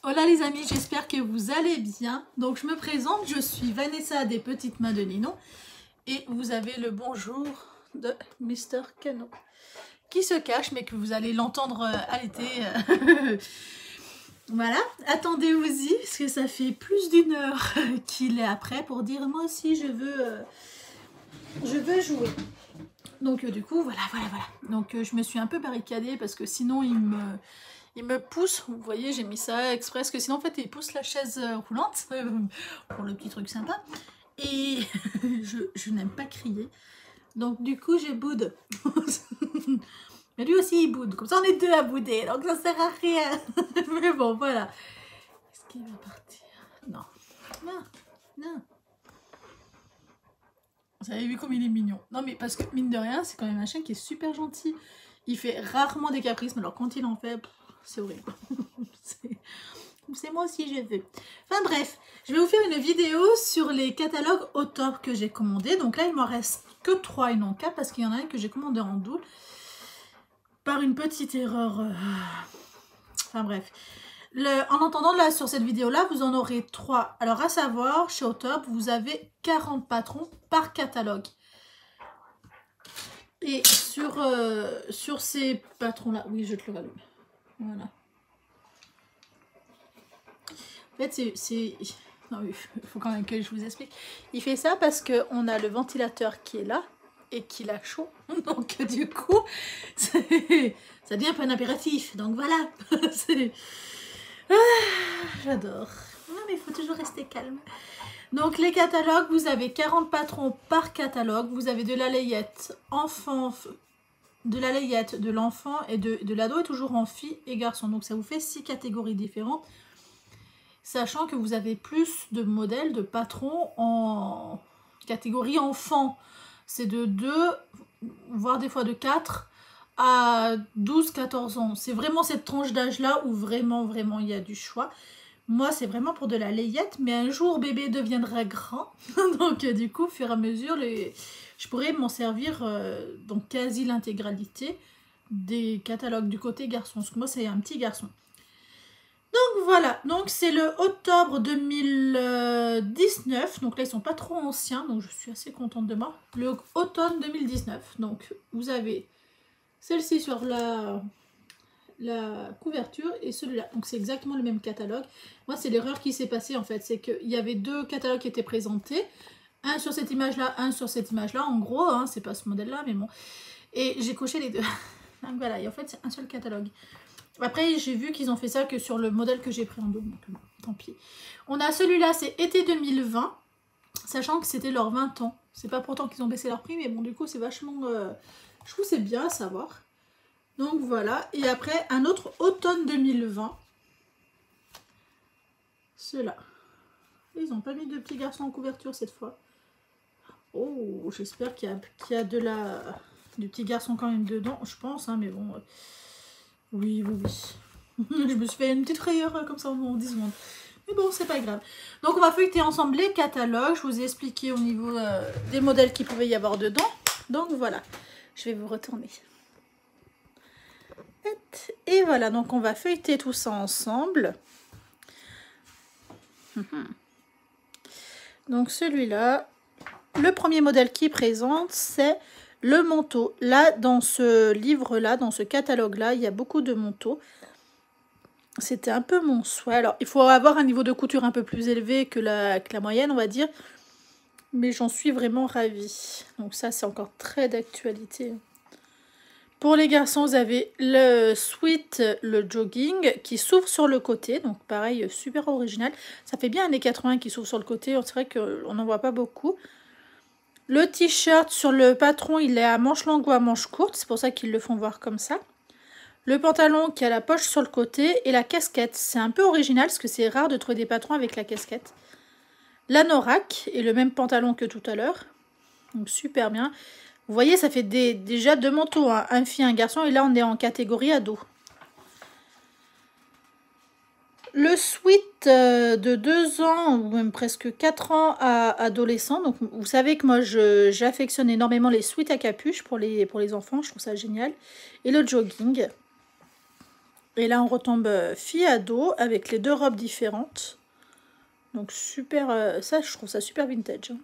Hola les amis, j'espère que vous allez bien. Donc je me présente, je suis Vanessa des Petites Mains de Ninon. Et vous avez le bonjour de Mr. Cano, qui se cache, mais que vous allez l'entendre allaiter. Voilà, attendez-vous-y, parce que ça fait plus d'une heure qu'il est après pour dire moi aussi je veux jouer. Donc du coup, voilà. Donc je me suis un peu barricadée parce que sinon il me pousse. Vous voyez, j'ai mis ça exprès parce que sinon en fait il pousse la chaise roulante pour le petit truc sympa. Et je n'aime pas crier. Donc du coup je boude. Mais lui aussi il boude. Comme ça on est deux à bouder. Donc ça sert à rien. Mais bon voilà. Est-ce qu'il va partir? Non. Non. Vous avez vu comme il est mignon. Non mais parce que mine de rien, c'est quand même un chien qui est super gentil. Il fait rarement des caprices, mais alors quand il en fait, c'est horrible. C'est moi aussi je veux. Enfin bref, je vais vous faire une vidéo sur les catalogues au top que j'ai commandés. Donc là il m'en reste que 3 et non 4 parce qu'il y en a un que j'ai commandé en double. Par une petite erreur. Enfin bref. En entendant là sur cette vidéo là, vous en aurez 3. Alors à savoir, chez Autop, vous avez 40 patrons par catalogue. Et sur ces patrons là, oui je te le rallume. Voilà. En fait c'est... Non, il faut quand même que je vous explique. Il fait ça parce qu'on a le ventilateur qui est là et qu'il a chaud. Donc du coup, ça devient un peu un impératif. Donc voilà. J'adore. Non mais il faut toujours rester calme. Donc les catalogues, vous avez 40 patrons par catalogue. Vous avez de la layette enfant, de la layette de l'enfant et de l'ado est toujours en filles et garçons. Donc ça vous fait 6 catégories différentes. Sachant que vous avez plus de modèles de patrons en catégorie enfant. C'est de 2, voire des fois de 4 à 12-14 ans. C'est vraiment cette tranche d'âge-là où vraiment il y a du choix. Moi, c'est vraiment pour de la layette, mais un jour, bébé deviendra grand. Donc, du coup, au fur et à mesure, je pourrais m'en servir dans quasi l'intégralité des catalogues du côté garçon. Parce que moi, c'est un petit garçon. Donc voilà, donc c'est le octobre 2019, donc là ils sont pas trop anciens, donc je suis assez contente de moi. Le automne 2019, donc vous avez celle-ci sur la couverture et celui-là, donc c'est exactement le même catalogue. Moi c'est l'erreur qui s'est passée en fait, c'est qu'il y avait 2 catalogues qui étaient présentés, un sur cette image-là, un sur cette image-là, en gros, hein, c'est pas ce modèle-là, mais bon. Et j'ai coché les deux, donc voilà, et en fait c'est un seul catalogue. Après, j'ai vu qu'ils ont fait ça que sur le modèle que j'ai pris en double, donc tant pis. On a celui-là, c'est été 2020, sachant que c'était leurs 20 ans. C'est pas pourtant qu'ils ont baissé leur prix, mais bon, du coup, c'est vachement... je trouve c'est bien à savoir. Donc voilà, et après, un autre automne 2020. Ceux-là. Ils n'ont pas mis de petits garçons en couverture cette fois. Oh, j'espère qu'il y a du petit garçon quand même dedans, je pense, hein, mais bon... Oui. Je me suis fait une petite frayeur comme ça en 10 secondes. Mais bon, c'est pas grave. Donc, on va feuilleter ensemble les catalogues. Je vous ai expliqué au niveau des modèles qu'il pouvait y avoir dedans. Donc, voilà. Je vais vous retourner. Et voilà. Donc, on va feuilleter tout ça ensemble. Donc, celui-là, le premier modèle qui présente, c'est le manteau. Là, dans ce livre-là, dans ce catalogue-là, il y a beaucoup de manteaux. C'était un peu mon souhait. Alors, il faut avoir un niveau de couture un peu plus élevé que la moyenne, on va dire. Mais j'en suis vraiment ravie. Donc ça, c'est encore très d'actualité. Pour les garçons, vous avez le sweat, le jogging, qui s'ouvre sur le côté. Donc pareil, super original. Ça fait bien années 80 qui s'ouvre sur le côté. C'est vrai qu'on n'en voit pas beaucoup. Le t-shirt sur le patron, il est à manches longues ou à manches courtes. C'est pour ça qu'ils le font voir comme ça. Le pantalon qui a la poche sur le côté et la casquette. C'est un peu original parce que c'est rare de trouver des patrons avec la casquette. L'anorak et le même pantalon que tout à l'heure. Donc super bien. Vous voyez, ça fait déjà 2 manteaux. Hein. Un fille, un garçon. Et là, on est en catégorie ado. Le sweat de 2 ans ou même presque 4 ans à adolescent. Donc vous savez que moi, j'affectionne énormément les sweats à capuche pour les enfants. Je trouve ça génial. Et le jogging. Et là, on retombe fille ado avec les deux robes différentes. Donc super, ça je trouve ça super vintage. Hein.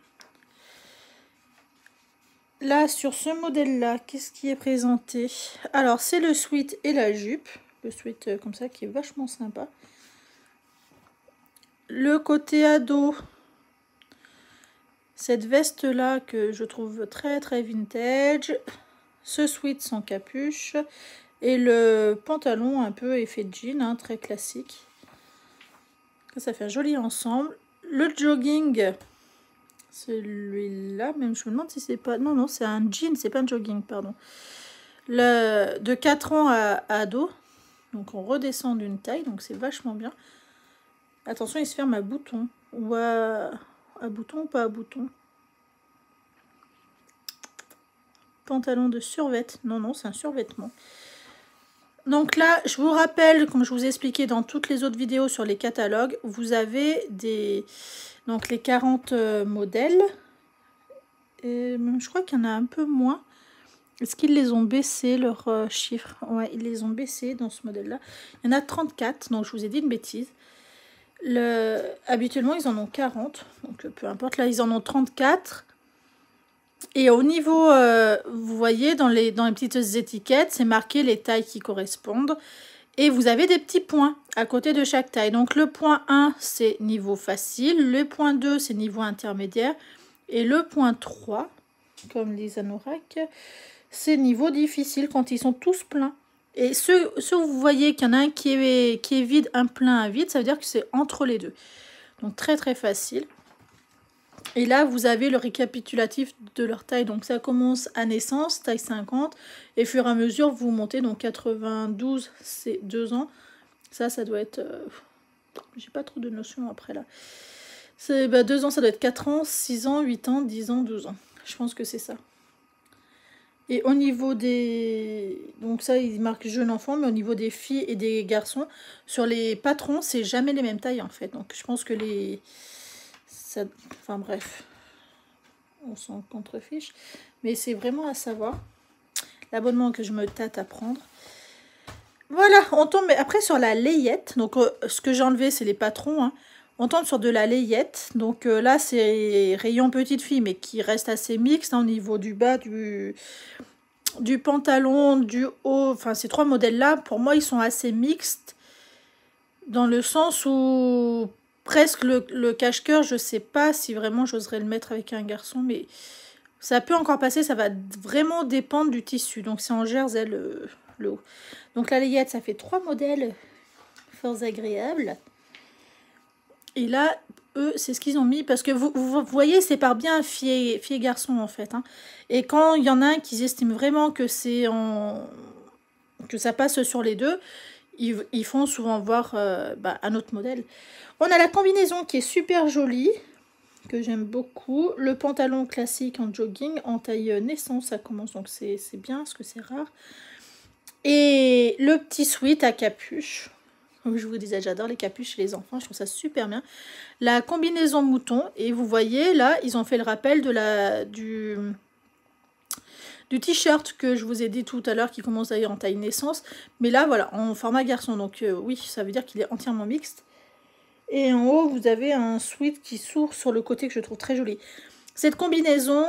Là, sur ce modèle-là, qu'est-ce qui est présenté? Alors, c'est le sweat et la jupe. Le sweat comme ça qui est vachement sympa. Le côté ado, cette veste-là que je trouve très très vintage. Ce sweat sans capuche. Et le pantalon un peu effet jean, hein, très classique. Ça fait un joli ensemble. Le jogging, celui-là, même je me demande si c'est pas... Non, non, c'est un jean, c'est pas un jogging, pardon. De 4 ans à ado. Donc on redescend d'une taille, donc c'est vachement bien. Attention, il se ferme à bouton. Ou à bouton ou pas à bouton. Pantalon de survêt. Non, non, c'est un survêtement. Donc là, je vous rappelle, comme je vous ai expliqué dans toutes les autres vidéos sur les catalogues, vous avez donc les 40 modèles. Et je crois qu'il y en a un peu moins. Est-ce qu'ils les ont baissés, leurs chiffres? Ouais, ils les ont baissés dans ce modèle-là. Il y en a 34, donc je vous ai dit une bêtise. Habituellement, ils en ont 40, donc peu importe. Là, ils en ont 34. Et au niveau, vous voyez, dans les petites étiquettes, c'est marqué les tailles qui correspondent. Et vous avez des petits points à côté de chaque taille. Donc le point 1, c'est niveau facile. Le point 2, c'est niveau intermédiaire. Et le point 3, comme les anoraks, c'est niveau difficile quand ils sont tous pleins. Et ceux où vous voyez qu'il y en a un qui est vide, un plein, un vide, ça veut dire que c'est entre les deux. Donc très très facile. Et là, vous avez le récapitulatif de leur taille. Donc, ça commence à naissance, taille 50. Et au fur et à mesure, vous montez. Donc, 92, c'est 2 ans. Ça doit être... j'ai pas trop de notions après, là. 2 ans, ça doit être 4 ans, 6 ans, 8 ans, 10 ans, 12 ans. Je pense que c'est ça. Et au niveau des... Donc, ça, il marque jeune enfant. Mais au niveau des filles et des garçons, sur les patrons, c'est jamais les mêmes tailles, en fait. Donc, je pense que les... Enfin bref, on s'en contrefiche. Mais c'est vraiment à savoir. L'abonnement que je me tâte à prendre. Voilà, on tombe après sur la layette. Donc ce que j'ai enlevé, c'est les patrons. Hein. On tombe sur de la layette. Donc là, c'est rayon petite fille, mais qui reste assez mixte hein, au niveau du bas, du pantalon, du haut. Enfin, ces 3 modèles-là, pour moi, ils sont assez mixtes. Dans le sens où... Presque le cache-cœur, je sais pas si vraiment j'oserais le mettre avec un garçon, mais ça peut encore passer, ça va vraiment dépendre du tissu. Donc c'est en jersey le haut. Donc la layette, ça fait 3 modèles fort agréables. Et là, eux, c'est ce qu'ils ont mis, parce que vous voyez, c'est par bien fille et garçon en fait. Hein. Et quand il y en a un qui estime vraiment que c'est que ça passe sur les deux, ils font souvent voir un autre modèle. On a la combinaison qui est super jolie, que j'aime beaucoup. Le pantalon classique en jogging, en taille naissance, ça commence, donc c'est bien, parce que c'est rare. Et le petit sweat à capuche. Comme je vous disais, j'adore les capuches chez les enfants, je trouve ça super bien. La combinaison mouton, et vous voyez, là, ils ont fait le rappel de du t-shirt que je vous ai dit tout à l'heure, qui commence d'ailleurs en taille naissance. Mais là, voilà, en format garçon, donc oui, ça veut dire qu'il est entièrement mixte. Et en haut, vous avez un sweat qui s'ouvre sur le côté que je trouve très joli. Cette combinaison,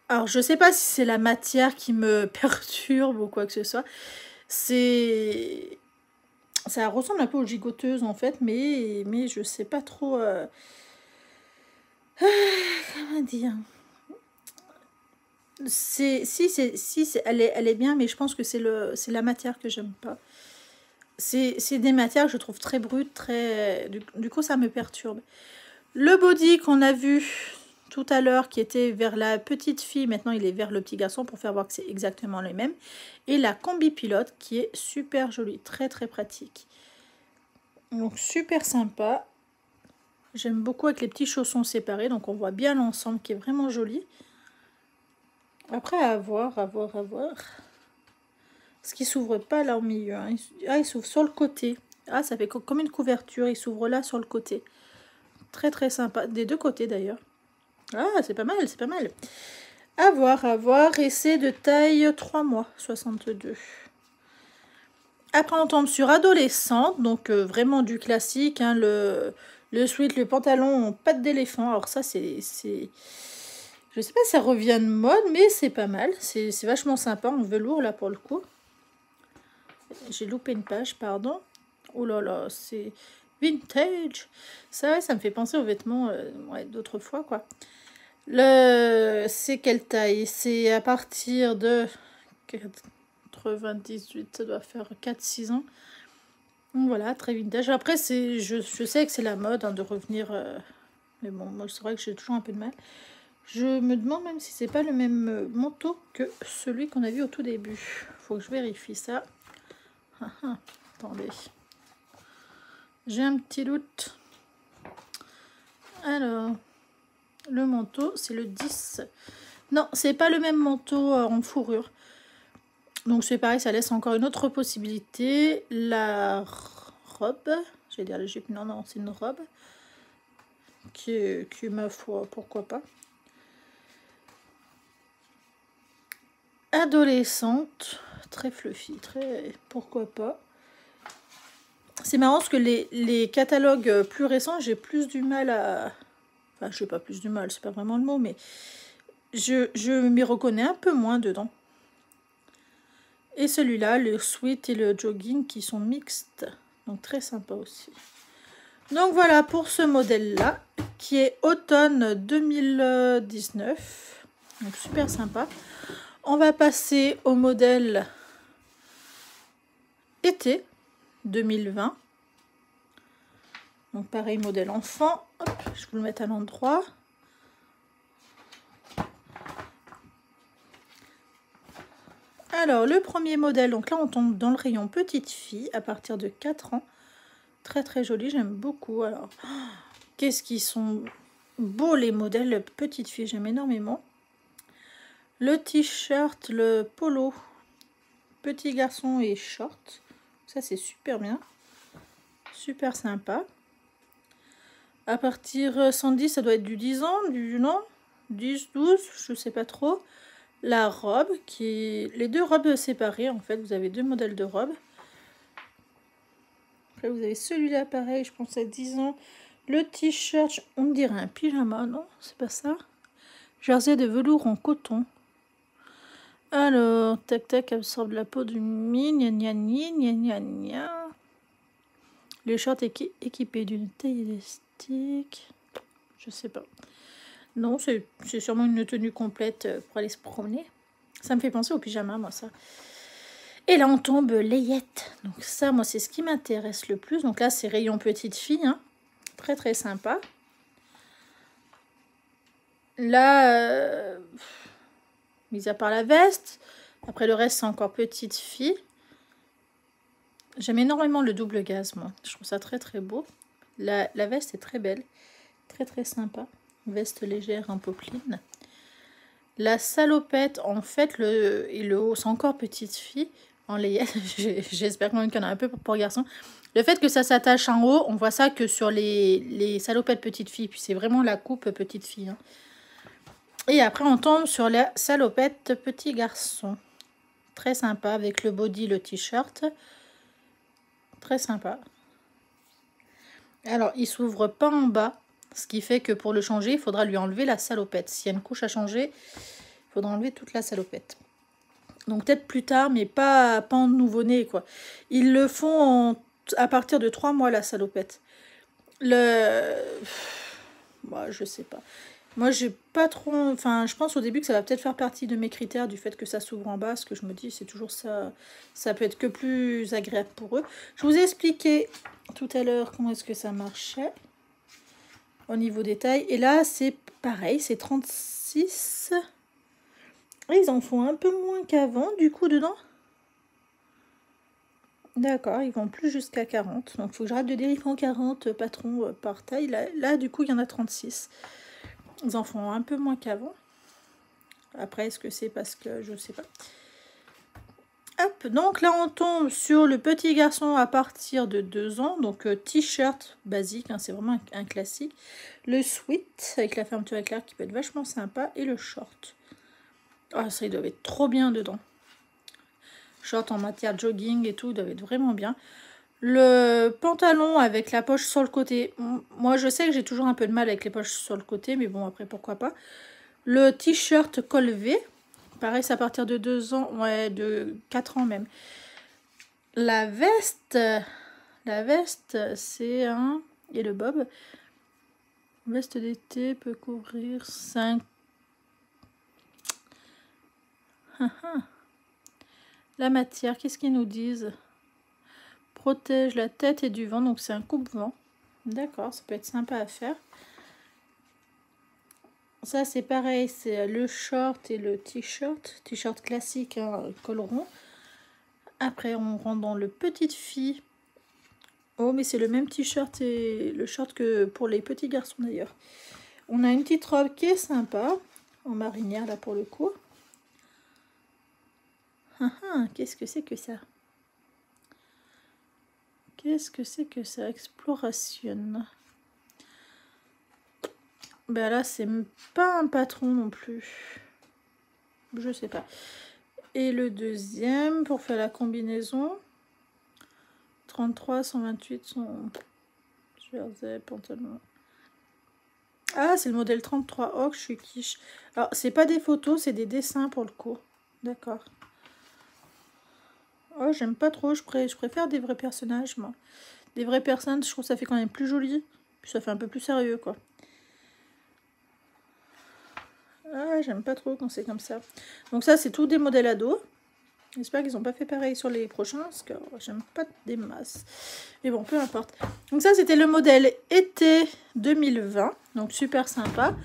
alors je sais pas si c'est la matière qui me perturbe ou quoi que ce soit. Ça ressemble un peu aux gigoteuses en fait, mais je sais pas trop... comment dire? Elle est bien, mais je pense que c'est la matière que j'aime pas. C'est des matières que je trouve très brutes, très... Du coup, ça me perturbe. Le body qu'on a vu tout à l'heure, qui était vers la petite fille, maintenant il est vers le petit garçon, pour faire voir que c'est exactement le même. Et la combi pilote, qui est super jolie, très très pratique. Donc super sympa. J'aime beaucoup avec les petits chaussons séparés, donc on voit bien l'ensemble qui est vraiment joli. Après, à voir. Parce qu'il s'ouvre pas là au milieu. Hein. Il s'ouvre sur le côté. Ah, ça fait comme une couverture. Il s'ouvre là sur le côté. Très très sympa. Des deux côtés d'ailleurs. Ah, c'est pas mal, c'est pas mal. À voir. Et c'est de taille 3 mois, 62. Après, on tombe sur adolescente, donc vraiment du classique, hein, le sweat, le pantalon en pattes d'éléphant. Alors ça, c'est... Je sais pas si ça revient de mode, mais c'est pas mal. C'est vachement sympa, en velours, là, pour le coup. J'ai loupé une page, pardon. Oh là là, c'est vintage. Ça, ouais, ça me fait penser aux vêtements ouais, d'autrefois, quoi. C'est quelle taille? C'est à partir de 98, ça doit faire 4-6 ans. Donc voilà, très vintage. Après, je sais que c'est la mode hein, de revenir... mais bon, moi, c'est vrai que j'ai toujours un peu de mal. Je me demande même si c'est pas le même manteau que celui qu'on a vu au tout début. Faut que je vérifie ça. Attendez. J'ai un petit doute. Alors, le manteau, c'est le 10. Non, c'est pas le même manteau en fourrure. Donc c'est pareil, ça laisse encore une autre possibilité. La robe, j'allais dire la jupe, non, c'est une robe. Qui ma foi, pourquoi pas. Adolescente, très fluffy, très pourquoi pas. C'est marrant parce que les catalogues plus récents, j'ai plus du mal à... Enfin, je sais pas plus du mal, c'est pas vraiment le mot, mais je m'y reconnais un peu moins dedans. Et celui-là, le sweat et le jogging qui sont mixtes. Donc très sympa aussi. Donc voilà pour ce modèle-là, qui est automne 2019. Donc super sympa. On va passer au modèle été 2020. Donc pareil, modèle enfant. Hop, je vais vous le mettre à l'endroit. Alors, le premier modèle, donc là, on tombe dans le rayon petite fille à partir de 4 ans. Très, très joli, j'aime beaucoup. Alors, qu'est-ce qu'ils sont beaux les modèles petite fille, j'aime énormément. Le t-shirt, le polo, petit garçon et short. Ça, c'est super bien. Super sympa. À partir 110, ça doit être du 10 ans, non 10, 12, je sais pas trop. La robe, les deux robes séparées, en fait, vous avez deux modèles de robes. Après, vous avez celui-là, pareil, je pense à 10 ans. Le t-shirt, on dirait un pyjama, non? C'est pas ça. Jersey de velours en coton. Alors, tac tac, absorbe la peau du mine, gna gna gna gna gna. Le short équipé d'une taille élastique. Je sais pas. Non, c'est sûrement une tenue complète pour aller se promener. Ça me fait penser au pyjama, moi, ça. Et là, on tombe layette. Donc ça, moi, c'est ce qui m'intéresse le plus. Donc là, c'est rayon petite fille. Hein. Très, très sympa. Là, mis à part la veste. Après, le reste, c'est encore petite fille. J'aime énormément le double gaze, moi. Je trouve ça très, très beau. La veste est très belle. Très, très sympa. Veste légère en popeline. La salopette, en fait, et le haut, c'est encore petite fille. En layette, j'espère quand même qu'il y en a un peu pour garçon. Le fait que ça s'attache en haut, on voit ça que sur les salopettes petite fille. Puis c'est vraiment la coupe petite fille. Hein. Et après, on tombe sur la salopette petit garçon. Très sympa, avec le body, le t-shirt. Très sympa. Alors, il s'ouvre pas en bas. Ce qui fait que pour le changer, il faudra lui enlever la salopette. S'il y a une couche à changer, il faudra enlever toute la salopette. Donc peut-être plus tard, mais pas en nouveau-né, quoi. Ils le font à partir de 3 mois, la salopette. Bah, je sais pas. Moi, j'ai pas trop... Enfin, je pense au début que ça va peut-être faire partie de mes critères du fait que ça s'ouvre en bas. Ce que je me dis, c'est toujours ça. Ça peut être que plus agréable pour eux. Je vous ai expliqué tout à l'heure comment est-ce que ça marchait. Au niveau des tailles. Et là, c'est pareil, c'est 36. Et ils en font un peu moins qu'avant, du coup, dedans. D'accord, ils vont plus jusqu'à 40. Donc, il faut que j'arrête de dire ils font 40 patrons par taille. Là, du coup, il y en a 36. Ils en font un peu moins qu'avant. Après, est-ce que c'est parce que... Je sais pas. Hop, donc là, on tombe sur le petit garçon à partir de 2 ans. Donc, t-shirt basique, hein, c'est vraiment un classique. Le sweat, avec la fermeture éclair qui peut être vachement sympa. Et le short. Ah, ça, il doit être trop bien dedans. short en matière jogging et tout, doit être vraiment bien. Le pantalon avec la poche sur le côté. Moi, je sais que j'ai toujours un peu de mal avec les poches sur le côté, mais bon, après, pourquoi pas. Le t-shirt col V. Pareil, c'est à partir de 2 ans, ouais, de 4 ans même. La veste, c'est un... Et le bob. Veste d'été peut couvrir 5... La matière, qu'est-ce qu'ils nous disent? Protège la tête et du vent, donc c'est un coupe-vent. D'accord, ça peut être sympa à faire. Ça, c'est pareil, c'est le short et le t-shirt. T-shirt classique, hein, col rond. Après, on rentre dans le petite fille. Oh, mais c'est le même t-shirt et le short que pour les petits garçons d'ailleurs. On a une petite robe qui est sympa, en marinière là pour le coup. Qu'est-ce que c'est que ça? Qu'est-ce que c'est que ça? Exploration. Ben là, c'est pas un patron non plus. Je sais pas. Et le deuxième, pour faire la combinaison. 33, 128, son jersey, pantalon. Ah, c'est le modèle 33. Oh, je suis quiche. Alors, c'est pas des photos, c'est des dessins pour le coup. D'accord. Oh, j'aime pas trop. Je préfère des vrais personnages, moi. Des vraies personnes, je trouve que ça fait quand même plus joli. Puis ça fait un peu plus sérieux, quoi. Ah, j'aime pas trop quand c'est comme ça. Donc ça, c'est tout des modèles ados. J'espère qu'ils n'ont pas fait pareil sur les prochains, parce que j'aime pas des masses. Mais bon, peu importe. Donc ça, c'était le modèle été 2020. Donc super sympa.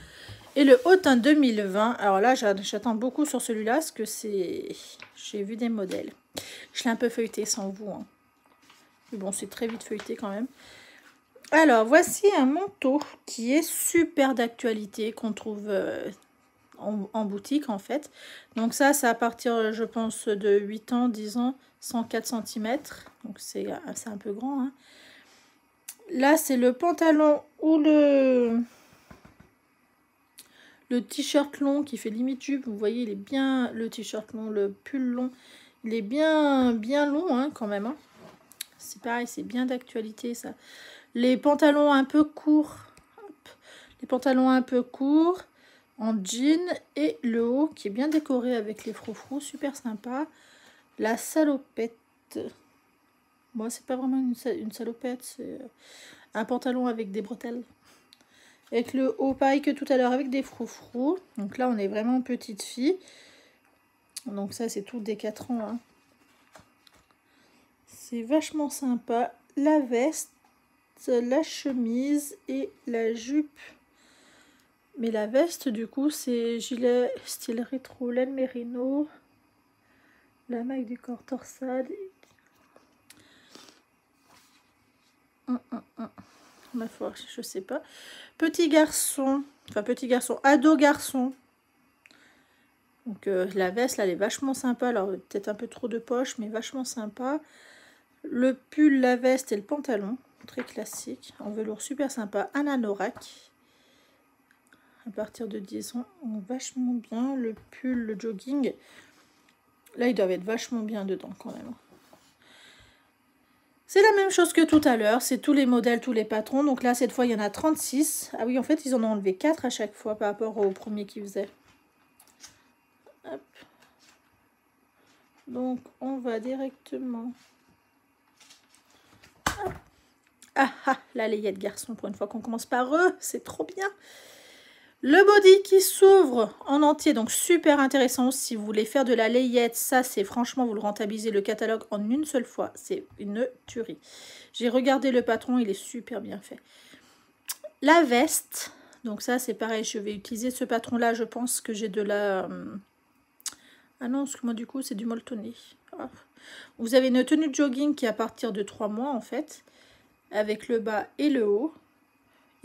Et le automne 2020. Alors là, j'attends beaucoup sur celui-là, parce que c'est... J'ai vu des modèles. Je l'ai un peu feuilleté sans vous. Hein. Mais bon, c'est très vite feuilleté quand même. Alors, voici un manteau qui est super d'actualité, qu'on trouve... en boutique en fait. Donc ça, c'est à partir, je pense, de 8 ans, 10 ans, 104 cm. Donc c'est un peu grand. Hein. Là, c'est le pantalon ou le t-shirt long qui fait limite jupe. Vous voyez, il est bien, le t-shirt long, le pull long, il est bien long hein, quand même. Hein. C'est pareil, c'est bien d'actualité ça. Les pantalons un peu courts. Hop. Les pantalons un peu courts. En jean et le haut qui est bien décoré avec les froufrous, super sympa. La salopette, bon c'est pas vraiment une salopette, c'est un pantalon avec des bretelles. Avec le haut pareil que tout à l'heure avec des froufrous. Donc là on est vraiment petite fille. Donc ça c'est tout des 4 ans. Hein. C'est vachement sympa. La veste, la chemise et la jupe. Mais la veste, du coup, c'est gilet style rétro, laine mérino. La maille du corps torsade. Ma foi, je sais pas. Petit garçon, ado garçon. Donc la veste, là, elle est vachement sympa. Alors, peut-être un peu trop de poche, mais vachement sympa. Le pull, la veste et le pantalon. Très classique. En velours, super sympa. Un anorak. À partir de 10 ans, vachement bien. Le pull, le jogging, là ils doivent être vachement bien dedans quand même. C'est la même chose que tout à l'heure, c'est tous les modèles, tous les patrons. Donc là cette fois il y en a 36. Ah oui, en fait ils en ont enlevé 4 à chaque fois par rapport au premier qu'ils faisaient. Hop. Donc on va directement... Hop. Ah, la layette garçon, pour une fois qu'on commence par eux, c'est trop bien. Le body qui s'ouvre en entier, donc super intéressant si vous voulez faire de la layette. Ça, c'est franchement, vous le rentabilisez le catalogue en une seule fois. C'est une tuerie. J'ai regardé le patron, il est super bien fait. La veste, donc ça, c'est pareil. Je vais utiliser ce patron-là. Je pense que j'ai de la... Ah non, parce que moi, du coup, c'est du molletonné. Ah. Vous avez une tenue de jogging qui est à partir de 3 mois, en fait, avec le bas et le haut.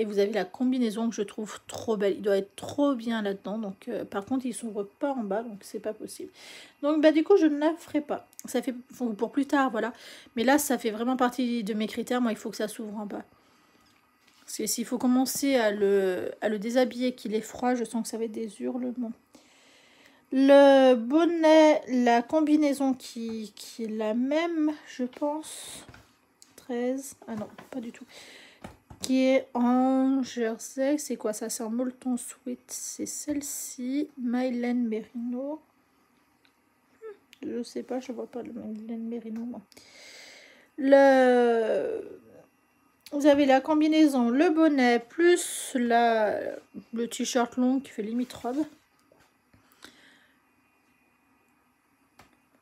Et vous avez la combinaison que je trouve trop belle. Il doit être trop bien là-dedans. Donc, par contre, il s'ouvre pas en bas. Donc, c'est pas possible. Donc, bah, du coup, je ne la ferai pas. Ça fait pour plus tard, voilà. Mais là, ça fait vraiment partie de mes critères. Moi, il faut que ça s'ouvre en bas. Parce que s'il faut commencer à le déshabiller, qu'il est froid, je sens que ça va être des hurlements. Le bonnet, la combinaison qui est la même, je pense. 13. Ah non, pas du tout. Qui est en jersey. C'est quoi ça? C'est en molleton sweat. C'est celle-ci. Mylène Merino. Je sais pas, je vois pas le Mylène Merino. Non. Vous avez la combinaison, le bonnet, plus le t-shirt long qui fait limite robe.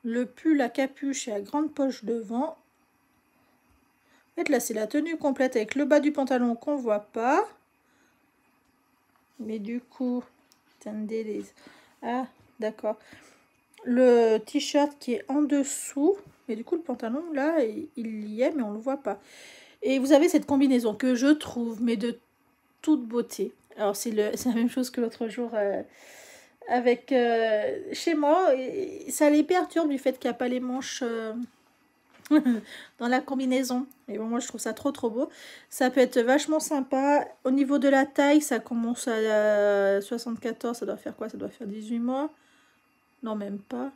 Le pull à capuche et à grande poche devant. En fait, là, c'est la tenue complète avec le bas du pantalon qu'on voit pas. Mais du coup, attendez les... Ah, d'accord. Le t-shirt qui est en dessous. Mais du coup, le pantalon, là, il y est, mais on le voit pas. Et vous avez cette combinaison que je trouve, mais de toute beauté. Alors, c'est la même chose que l'autre jour avec chez moi. Et ça les perturbe du fait qu'il n'y a pas les manches dans la combinaison. Et bon, moi, je trouve ça trop, trop beau. Ça peut être vachement sympa. Au niveau de la taille, ça commence à 74. Ça doit faire quoi? Ça doit faire 18 mois. Non, même pas.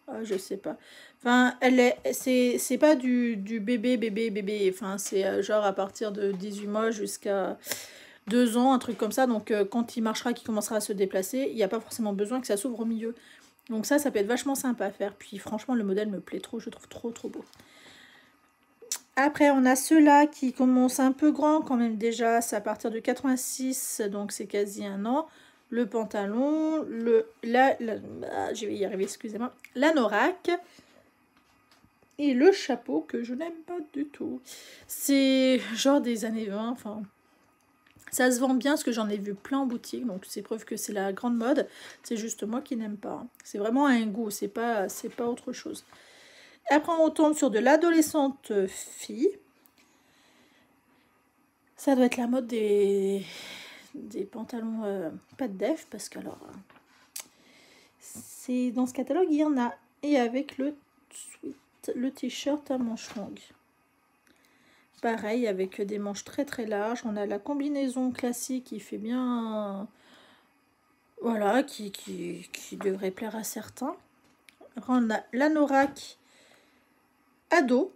Ah, je sais pas. Enfin, c'est pas du bébé. Enfin, c'est genre à partir de 18 mois jusqu'à 2 ans, un truc comme ça. Donc, quand il marchera, qu'il commencera à se déplacer, il n'y a pas forcément besoin que ça s'ouvre au milieu. Donc ça peut être vachement sympa à faire. Puis franchement, le modèle me plaît trop. Je trouve trop, trop beau. Après, on a ceux-là qui commencent un peu grand quand même déjà. C'est à partir de 86, donc c'est quasi un an. Le pantalon, je vais y arriver, excusez-moi. L'anorak. Et le chapeau que je n'aime pas du tout. C'est genre des années 20, enfin... Ça se vend bien parce que j'en ai vu plein en boutique, donc c'est preuve que c'est la grande mode. C'est juste moi qui n'aime pas. C'est vraiment un goût, c'est pas autre chose. Après, on tombe sur de l'adolescente fille. Ça doit être la mode des pantalons pas de def, parce que alors... c'est dans ce catalogue, il y en a. Et avec le t-shirt à manches longues. Pareil, avec des manches très très larges. On a la combinaison classique qui fait bien... Voilà, qui devrait plaire à certains. On a l'anorak ado.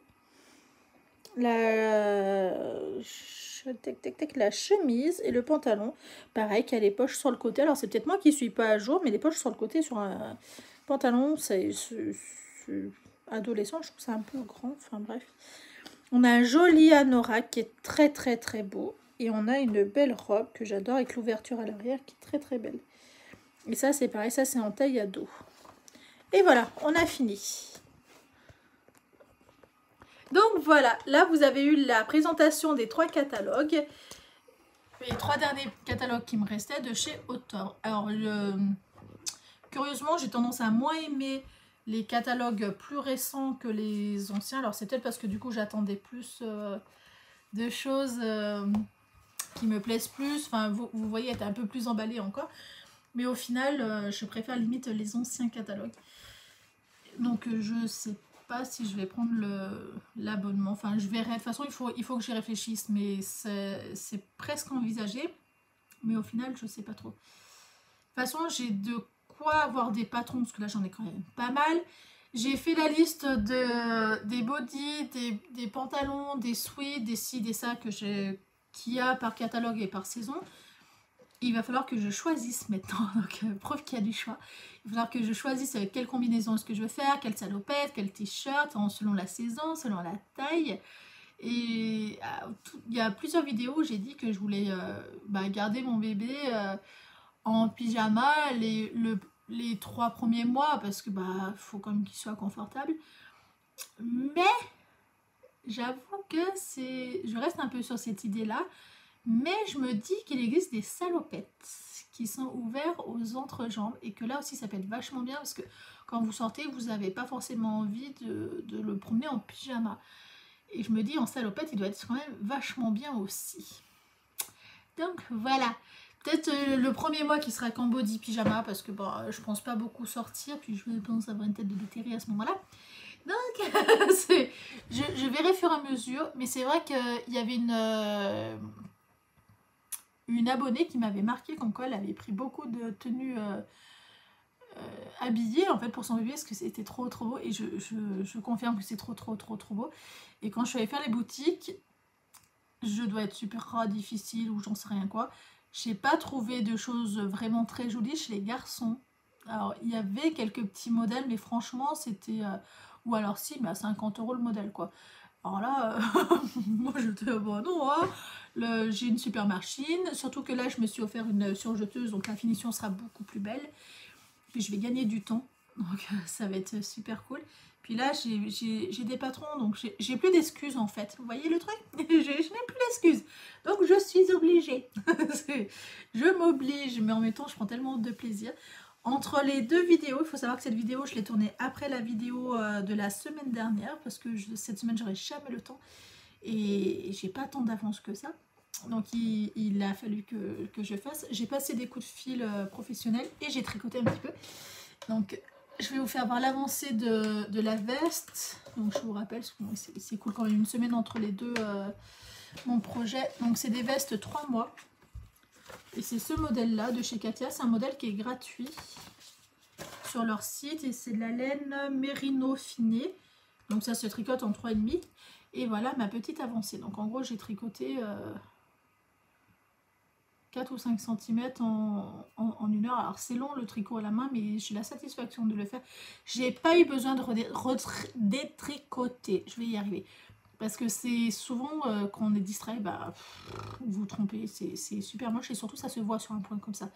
La chemise et le pantalon. Pareil, qui a les poches sur le côté. Alors, c'est peut-être moi qui suis pas à jour, mais les poches sur le côté sur un pantalon, c'est adolescent. Je trouve ça un peu grand. Enfin, bref. On a un joli anorak qui est très très très beau. Et on a une belle robe que j'adore avec l'ouverture à l'arrière qui est très très belle. Et ça c'est pareil, ça c'est en taille ado. Et voilà, on a fini. Donc voilà, là vous avez eu la présentation des 3 catalogues. Les 3 derniers catalogues qui me restaient de chez Autor. Alors curieusement j'ai tendance à moins aimer les catalogues plus récents que les anciens. Alors c'est peut-être parce que du coup j'attendais plus de choses qui me plaisent plus. Enfin vous voyez, être un peu plus emballé encore. Mais au final je préfère limite les anciens catalogues. Donc je sais pas si je vais prendre l'abonnement. Enfin je verrai. De toute façon il faut que j'y réfléchisse. Mais c'est presque envisagé. Mais au final je sais pas trop. De toute façon j'ai de quoi avoir des patrons, parce que là j'en ai quand même pas mal. J'ai fait la liste des bodys, des pantalons, des sweats, des ci, des ça qu'il y a par catalogue et par saison. Il va falloir que je choisisse maintenant, donc preuve qu'il y a du choix. Il va falloir que je choisisse quelle combinaison est-ce que je veux faire, quelle salopette, quel t-shirt, selon la saison, selon la taille. Et il y a plusieurs vidéos où j'ai dit que je voulais garder mon bébé en pyjama les 3 premiers mois, parce que faut quand même qu'il soit confortable. Mais j'avoue que je reste un peu sur cette idée-là. Mais je me dis qu'il existe des salopettes qui sont ouvertes aux entrejambes et que là aussi ça peut être vachement bien, parce que quand vous sortez, vous n'avez pas forcément envie de le promener en pyjama. Et je me dis en salopette, il doit être quand même vachement bien aussi. Donc voilà. Peut-être le premier mois qui sera qu'en body pyjama, parce que je pense pas beaucoup sortir, puis je pense avoir une tête de déterré à ce moment-là. Donc je verrai au fur et à mesure, mais c'est vrai qu'il y avait une abonnée qui m'avait marqué comme quoi elle avait pris beaucoup de tenues habillé en fait pour son bébé parce que c'était trop beau et je confirme que c'est trop beau. Et quand je suis allée faire les boutiques, je dois être super difficile ou j'en sais rien quoi, j'ai pas trouvé de choses vraiment très jolies chez les garçons. Alors il y avait quelques petits modèles mais franchement c'était ou alors si mais à 50 € le modèle quoi. Alors là moi je te bon non hein. J'ai une super machine, surtout que là je me suis offert une surjeteuse donc la finition sera beaucoup plus belle. Puis je vais gagner du temps, donc ça va être super cool. Puis là, j'ai des patrons, donc j'ai plus d'excuses en fait. Vous voyez le truc? Je n'ai plus d'excuses. Donc je suis obligée. Je m'oblige, mais en même temps, je prends tellement de plaisir. Entre les deux vidéos, il faut savoir que cette vidéo, je l'ai tournée après la vidéo de la semaine dernière, parce que cette semaine, j'aurais jamais le temps. Et j'ai pas tant d'avance que ça. Donc il a fallu que je fasse. J'ai passé des coups de fil professionnels et j'ai tricoté un petit peu. Donc je vais vous faire voir l'avancée de la veste. Donc je vous rappelle, c'est cool quand même une semaine entre les deux mon projet. Donc c'est des vestes 3 mois. Et c'est ce modèle là de chez Katia. C'est un modèle qui est gratuit sur leur site. Et c'est de la laine Merino Finé. Donc ça se tricote en 3,5. Et voilà ma petite avancée. Donc en gros j'ai tricoté 4 ou 5 cm en 1 heure. Alors c'est long le tricot à la main, mais j'ai la satisfaction de le faire. J'ai pas eu besoin de détricoter. Je vais y arriver. Parce que c'est souvent quand on est distrait, bah, vous vous trompez, c'est super moche et surtout ça se voit sur un point comme ça.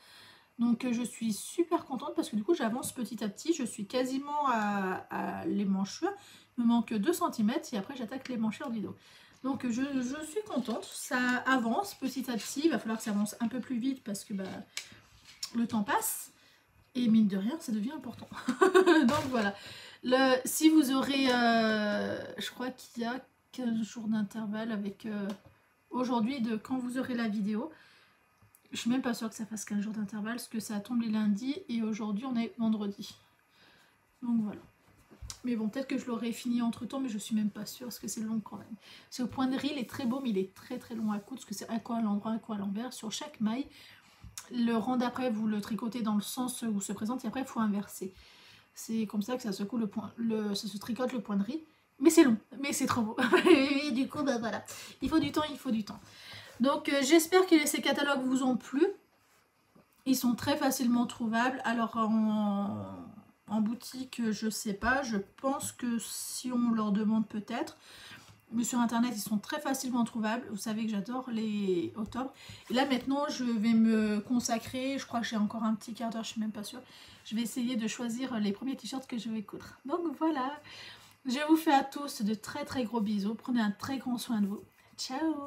Donc je suis super contente parce que du coup j'avance petit à petit. Je suis quasiment à l'émanchure. Il me manque 2 cm et après j'attaque l'émanchure du dos. Donc je suis contente, ça avance petit à petit, il va falloir que ça avance un peu plus vite parce que bah, le temps passe et mine de rien ça devient important. Donc voilà, si vous aurez, je crois qu'il y a 15 jours d'intervalle avec aujourd'hui de quand vous aurez la vidéo. Je suis même pas sûre que ça fasse 15 jours d'intervalle parce que ça tombe les lundis et aujourd'hui on est vendredi. Donc voilà. Mais bon, peut-être que je l'aurais fini entre temps, mais je suis même pas sûre parce que c'est long quand même. Ce point de riz, il est très beau, mais il est très long à coudre parce que c'est un coin à l'endroit, un coin à l'envers sur chaque maille. Le rang d'après, vous le tricotez dans le sens où se présente et après, il faut inverser. C'est comme ça que ça se coud ça se tricote le point de riz. Mais c'est long, mais c'est trop beau. Et du coup, bah voilà. Il faut du temps, il faut du temps. Donc, j'espère que ces catalogues vous ont plu. Ils sont très facilement trouvables. Alors, en boutique, je sais pas, je pense que si on leur demande peut-être, mais sur internet ils sont très facilement trouvables. Vous savez que j'adore les octobre. Et là maintenant je vais me consacrer, je crois que j'ai encore un petit quart d'heure, je suis même pas sûre. Je vais essayer de choisir les premiers t-shirts que je vais coudre. Donc voilà, je vous fais à tous de très gros bisous, prenez un très grand soin de vous. Ciao.